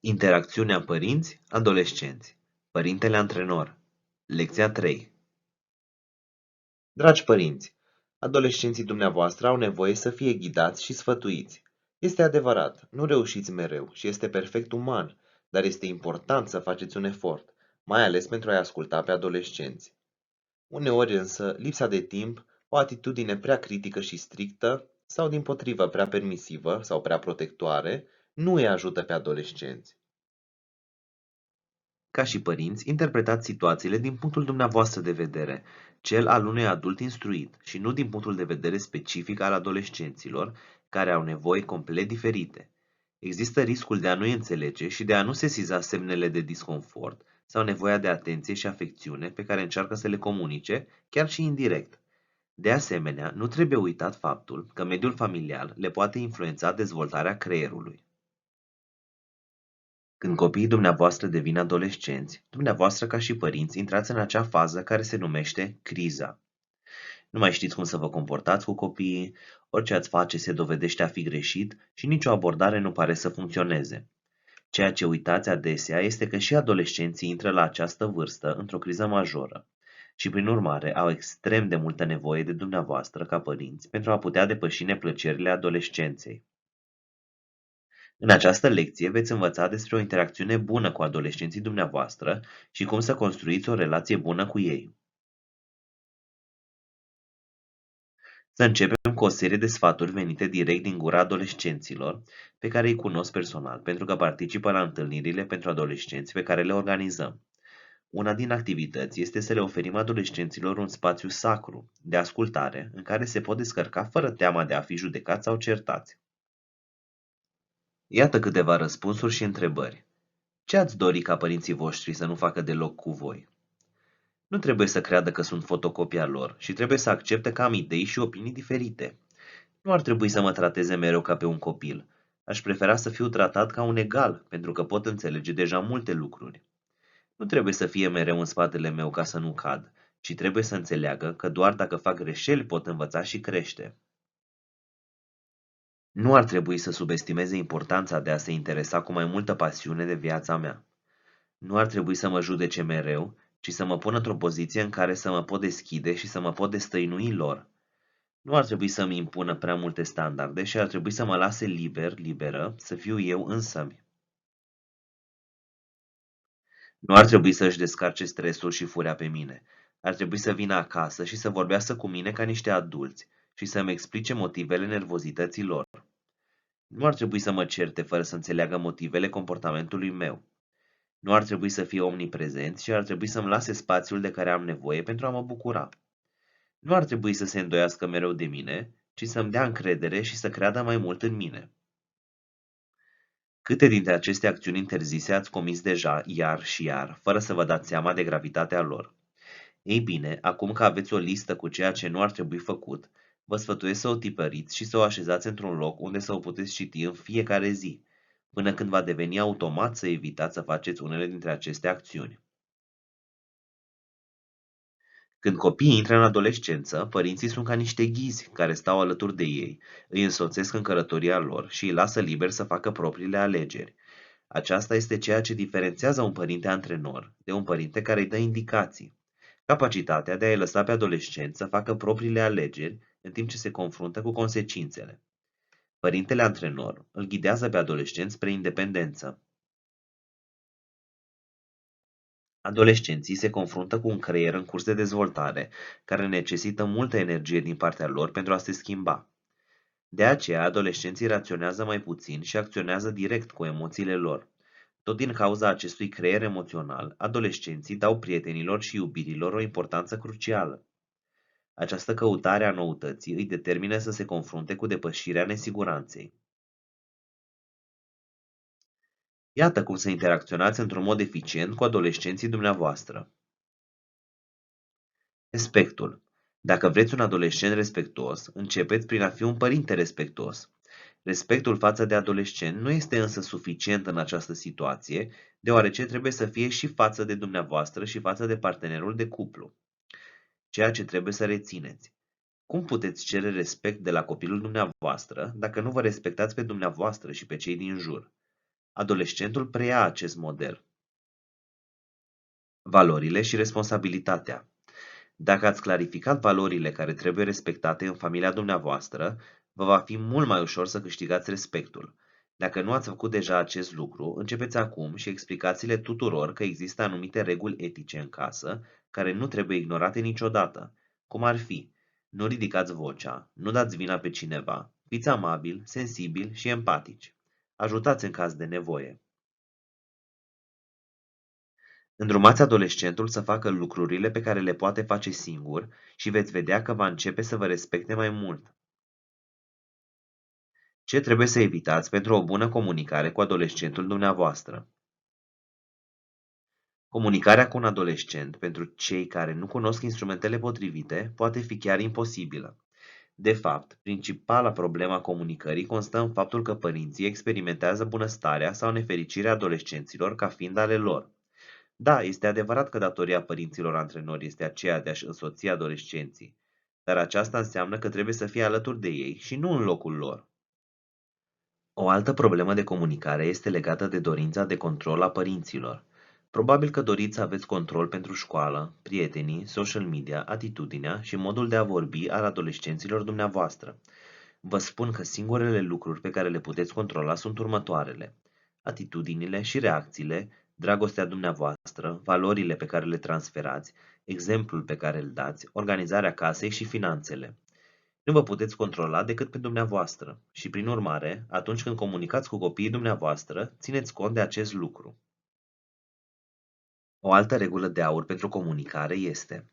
Interacțiunea părinți-adolescenți. Părintele antrenor. Lecția 3. Dragi părinți, adolescenții dumneavoastră au nevoie să fie ghidați și sfătuiți. Este adevărat, nu reușiți mereu și este perfect uman, dar este important să faceți un efort, mai ales pentru a-i asculta pe adolescenți. Uneori însă, lipsa de timp, o atitudine prea critică și strictă, sau dimpotrivă prea permisivă sau prea protectoare, nu îi ajută pe adolescenți. Ca și părinți, interpretați situațiile din punctul dumneavoastră de vedere, cel al unui adult instruit, și nu din punctul de vedere specific al adolescenților, care au nevoi complet diferite. Există riscul de a nu înțelege și de a nu sesiza semnele de disconfort sau nevoia de atenție și afecțiune pe care încearcă să le comunice, chiar și indirect. De asemenea, nu trebuie uitat faptul că mediul familial le poate influența dezvoltarea creierului. Când copiii dumneavoastră devin adolescenți, dumneavoastră ca și părinți intrați în acea fază care se numește criza. Nu mai știți cum să vă comportați cu copiii, orice ați face se dovedește a fi greșit și nicio abordare nu pare să funcționeze. Ceea ce uitați adesea este că și adolescenții intră la această vârstă într-o criză majoră și prin urmare au extrem de multă nevoie de dumneavoastră ca părinți pentru a putea depăși neplăcerile adolescenței. În această lecție veți învăța despre o interacțiune bună cu adolescenții dumneavoastră și cum să construiți o relație bună cu ei. Să începem cu o serie de sfaturi venite direct din gura adolescenților, pe care îi cunosc personal, pentru că participă la întâlnirile pentru adolescenți pe care le organizăm. Una din activități este să le oferim adolescenților un spațiu sacru, de ascultare, în care se pot descărca fără teama de a fi judecați sau certați. Iată câteva răspunsuri și întrebări. Ce ați dori ca părinții voștri să nu facă deloc cu voi? Nu trebuie să creadă că sunt fotocopia lor și trebuie să accepte că am idei și opinii diferite. Nu ar trebui să mă trateze mereu ca pe un copil. Aș prefera să fiu tratat ca un egal, pentru că pot înțelege deja multe lucruri. Nu trebuie să fie mereu în spatele meu ca să nu cad, ci trebuie să înțeleagă că doar dacă fac greșeli pot învăța și crește. Nu ar trebui să subestimeze importanța de a se interesa cu mai multă pasiune de viața mea. Nu ar trebui să mă judece mereu, ci să mă pună într-o poziție în care să mă pot deschide și să mă pot destăinui lor. Nu ar trebui să-mi impună prea multe standarde și ar trebui să mă lase liberă, să fiu eu însămi. Nu ar trebui să-și descarce stresul și furia pe mine. Ar trebui să vină acasă și să vorbească cu mine ca niște adulți și să-mi explice motivele nervozității lor. Nu ar trebui să mă certe fără să înțeleagă motivele comportamentului meu. Nu ar trebui să fie omniprezenți și ar trebui să-mi lase spațiul de care am nevoie pentru a mă bucura. Nu ar trebui să se îndoiască mereu de mine, ci să-mi dea încredere și să creadă mai mult în mine. Câte dintre aceste acțiuni interzise ați comis deja, iar și iar, fără să vă dați seama de gravitatea lor? Ei bine, acum că aveți o listă cu ceea ce nu ar trebui făcut, vă sfătuiesc să o tipăriți și să o așezați într-un loc unde să o puteți citi în fiecare zi, până când va deveni automat să evitați să faceți unele dintre aceste acțiuni. Când copiii intră în adolescență, părinții sunt ca niște ghizi care stau alături de ei, îi însoțesc în călătoria lor și îi lasă liber să facă propriile alegeri. Aceasta este ceea ce diferențiază un părinte antrenor de un părinte care îi dă indicații. Capacitatea de a-i lăsa pe adolescenți să facă propriile alegeri în timp ce se confruntă cu consecințele. Părintele antrenor îl ghidează pe adolescenți spre independență. Adolescenții se confruntă cu un creier în curs de dezvoltare, care necesită multă energie din partea lor pentru a se schimba. De aceea, adolescenții raționează mai puțin și acționează direct cu emoțiile lor. Tot din cauza acestui creier emoțional, adolescenții dau prietenilor și iubirilor o importanță crucială. Această căutare a noutății îi determină să se confrunte cu depășirea nesiguranței. Iată cum să interacționați într-un mod eficient cu adolescenții dumneavoastră. Respectul. Dacă vreți un adolescent respectuos, începeți prin a fi un părinte respectuos. Respectul față de adolescent nu este însă suficient în această situație, deoarece trebuie să fie și față de dumneavoastră și față de partenerul de cuplu. Ceea ce trebuie să rețineți. Cum puteți cere respect de la copilul dumneavoastră dacă nu vă respectați pe dumneavoastră și pe cei din jur? Adolescentul preia acest model. Valorile și responsabilitatea. Dacă ați clarificat valorile care trebuie respectate în familia dumneavoastră, vă va fi mult mai ușor să câștigați respectul. Dacă nu ați făcut deja acest lucru, începeți acum și explicați-le tuturor că există anumite reguli etice în casă care nu trebuie ignorate niciodată, cum ar fi: nu ridicați vocea, nu dați vina pe cineva, fiți amabil, sensibil și empatici. Ajutați în caz de nevoie. Îndrumați adolescentul să facă lucrurile pe care le poate face singur și veți vedea că va începe să vă respecte mai mult. Ce trebuie să evitați pentru o bună comunicare cu adolescentul dumneavoastră? Comunicarea cu un adolescent pentru cei care nu cunosc instrumentele potrivite poate fi chiar imposibilă. De fapt, principala problemă a comunicării constă în faptul că părinții experimentează bunăstarea sau nefericirea adolescenților ca fiind ale lor. Da, este adevărat că datoria părinților antrenori este aceea de a-și însoți adolescenții, dar aceasta înseamnă că trebuie să fie alături de ei și nu în locul lor. O altă problemă de comunicare este legată de dorința de control a părinților. Probabil că doriți să aveți control pentru școală, prietenii, social media, atitudinea și modul de a vorbi al adolescenților dumneavoastră. Vă spun că singurele lucruri pe care le puteți controla sunt următoarele: atitudinile și reacțiile, dragostea dumneavoastră, valorile pe care le transferați, exemplul pe care îl dați, organizarea casei și finanțele. Nu vă puteți controla decât pe dumneavoastră și, prin urmare, atunci când comunicați cu copiii dumneavoastră, țineți cont de acest lucru. O altă regulă de aur pentru comunicare este: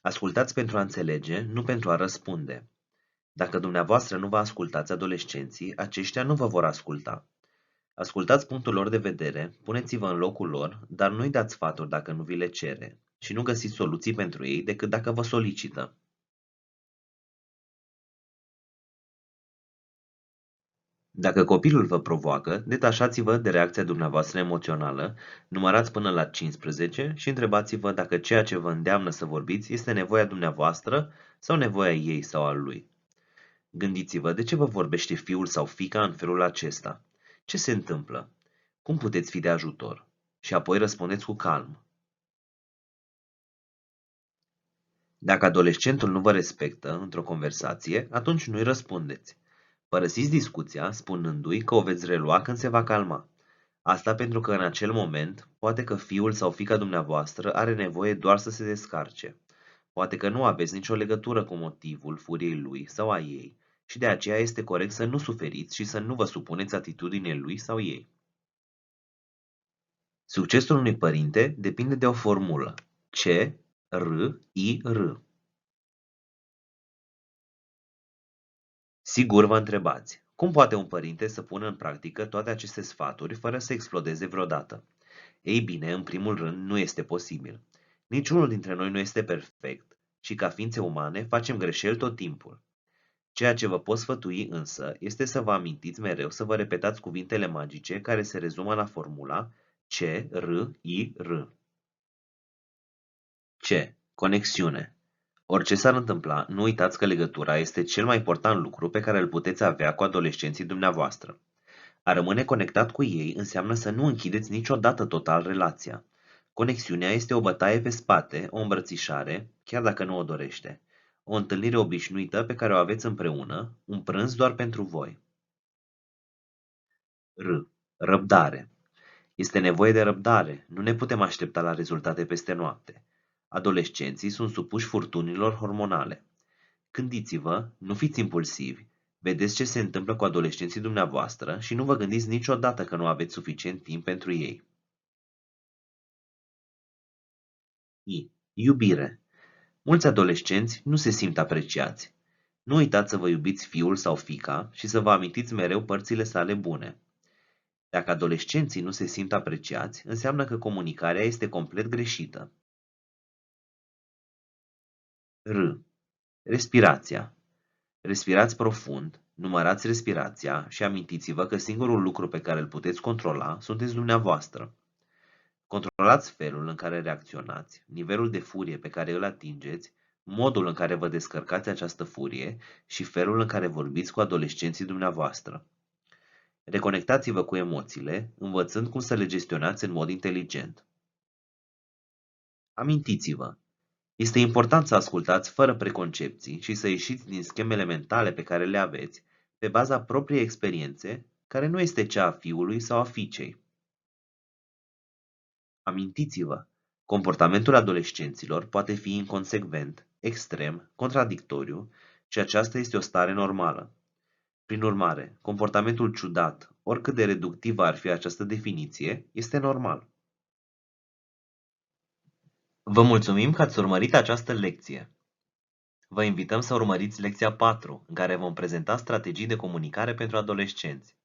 ascultați pentru a înțelege, nu pentru a răspunde. Dacă dumneavoastră nu vă ascultați adolescenții, aceștia nu vă vor asculta. Ascultați punctul lor de vedere, puneți-vă în locul lor, dar nu-i dați sfaturi dacă nu vi le cere și nu găsiți soluții pentru ei decât dacă vă solicită. Dacă copilul vă provoacă, detașați-vă de reacția dumneavoastră emoțională, numărați până la 15 și întrebați-vă dacă ceea ce vă îndeamnă să vorbiți este nevoia dumneavoastră sau nevoia ei sau a lui. Gândiți-vă de ce vă vorbește fiul sau fiica în felul acesta. Ce se întâmplă? Cum puteți fi de ajutor? Și apoi răspundeți cu calm. Dacă adolescentul nu vă respectă într-o conversație, atunci nu-i răspundeți. Părăsiți discuția spunându-i că o veți relua când se va calma. Asta pentru că în acel moment, poate că fiul sau fiica dumneavoastră are nevoie doar să se descarce. Poate că nu aveți nicio legătură cu motivul furiei lui sau a ei și de aceea este corect să nu suferiți și să nu vă supuneți atitudinii lui sau ei. Succesul unui părinte depinde de o formulă: C-R-I-R. Sigur vă întrebați, cum poate un părinte să pună în practică toate aceste sfaturi fără să explodeze vreodată? Ei bine, în primul rând, nu este posibil. Niciunul dintre noi nu este perfect și ca ființe umane facem greșeli tot timpul. Ceea ce vă pot sfătui însă este să vă amintiți mereu să vă repetați cuvintele magice care se rezumă la formula C-R-I-R. C. Conexiune. Orice s-ar întâmpla, nu uitați că legătura este cel mai important lucru pe care îl puteți avea cu adolescenții dumneavoastră. A rămâne conectat cu ei înseamnă să nu închideți niciodată total relația. Conexiunea este o bătaie pe spate, o îmbrățișare, chiar dacă nu o dorește. O întâlnire obișnuită pe care o aveți împreună, un prânz doar pentru voi. R. Răbdare. Este nevoie de răbdare, nu ne putem aștepta la rezultate peste noapte. Adolescenții sunt supuși furtunilor hormonale. Gândiți-vă, nu fiți impulsivi, vedeți ce se întâmplă cu adolescenții dumneavoastră și nu vă gândiți niciodată că nu aveți suficient timp pentru ei. I. Iubire. Mulți adolescenți nu se simt apreciați. Nu uitați să vă iubiți fiul sau fiica și să vă amintiți mereu părțile sale bune. Dacă adolescenții nu se simt apreciați, înseamnă că comunicarea este complet greșită. R. Respirația. Respirați profund, numărați respirația și amintiți-vă că singurul lucru pe care îl puteți controla sunteți dumneavoastră. Controlați felul în care reacționați, nivelul de furie pe care îl atingeți, modul în care vă descărcați această furie și felul în care vorbiți cu adolescenții dumneavoastră. Reconectați-vă cu emoțiile, învățând cum să le gestionați în mod inteligent. Amintiți-vă, este important să ascultați fără preconcepții și să ieșiți din schemele mentale pe care le aveți pe baza propriei experiențe, care nu este cea a fiului sau a fiicei. Amintiți-vă, comportamentul adolescenților poate fi inconsecvent, extrem, contradictoriu și aceasta este o stare normală. Prin urmare, comportamentul ciudat, oricât de reductivă ar fi această definiție, este normal. Vă mulțumim că ați urmărit această lecție. Vă invităm să urmăriți lecția 4, în care vom prezenta strategii de comunicare pentru adolescenți.